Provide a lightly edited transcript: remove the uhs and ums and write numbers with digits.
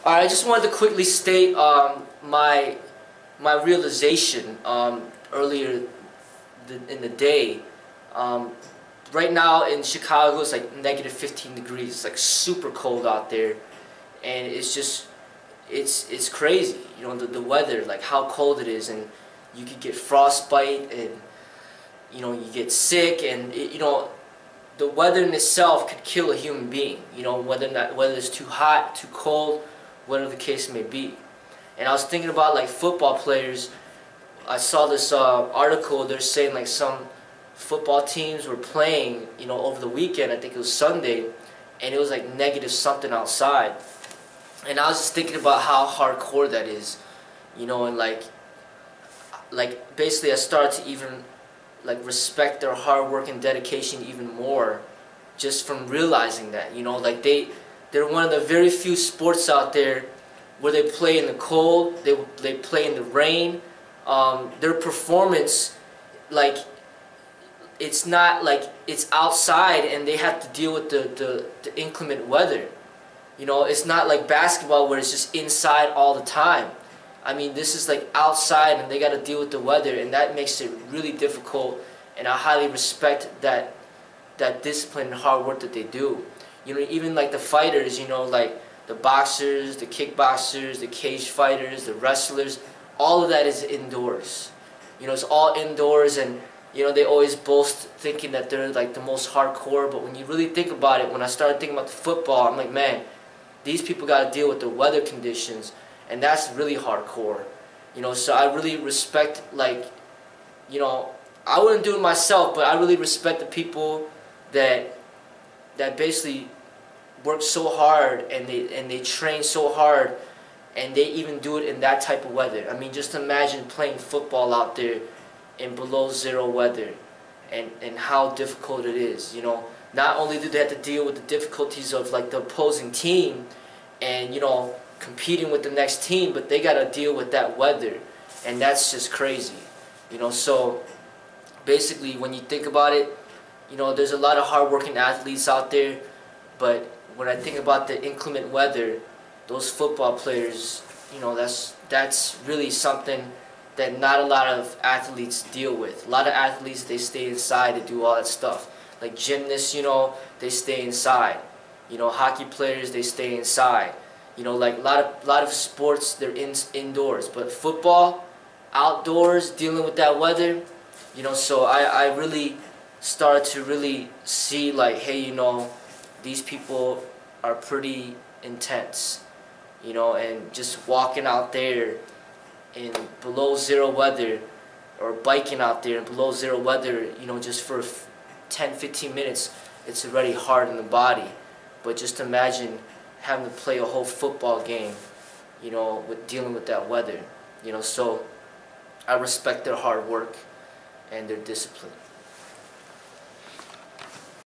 Alright, I just wanted to quickly state my realization earlier in the day. Right now in Chicago, it's like negative 15 degrees. It's like super cold out there, and it's just it's crazy. You know, the weather, like how cold it is, and you could get frostbite, and you know, you get sick, and the weather in itself could kill a human being. You know, whether it's too hot, too cold, whatever the case may be. And I was thinking about like football players. I saw this article. They're saying like some football teams were playing, you know, over the weekend. I think it was Sunday, and it was like negative something outside. And I was just thinking about how hardcore that is, you know, and like basically I started to even like respect their hard work and dedication even more, just from realizing that, you know, like they're one of the very few sports out there where they play in the cold, they play in the rain. Their performance, like, it's not like it's outside and they have to deal with the inclement weather. You know, it's not like basketball where it's just inside all the time. I mean, this is like outside and they got to deal with the weather, and that makes it really difficult, and I highly respect that discipline and hard work that they do. You know, even like the fighters, you know, like the boxers, the kickboxers, the cage fighters, the wrestlers, all of that is indoors. You know, it's all indoors, and you know, they always boast thinking that they're like the most hardcore, but when you really think about it, when I started thinking about the football, I'm like, man, these people got to deal with the weather conditions, and that's really hardcore. You know, so I really respect, like, you know, I wouldn't do it myself, but I really respect the people that basically work so hard, and they train so hard, and they even do it in that type of weather. I mean, just imagine playing football out there in below zero weather, and how difficult it is. You know, not only do they have to deal with the difficulties of like the opposing team and, you know, competing with the next team, but they got to deal with that weather, and that's just crazy. You know, so basically when you think about it, you know, there's a lot of hardworking athletes out there, but when I think about the inclement weather, those football players, you know, that's really something that not a lot of athletes deal with. A lot of athletes, they stay inside to do all that stuff. Like gymnasts, you know, they stay inside. You know, hockey players, they stay inside. You know, like a lot of sports, they're indoors. But football, outdoors, dealing with that weather, you know, so I really started to really see like, hey, you know, these people are pretty intense, you know, and just walking out there in below zero weather, or biking out there in below zero weather, you know, just for 10-15 minutes, it's already hard on the body. But just imagine having to play a whole football game, you know, with dealing with that weather, you know. So I respect their hard work and their discipline.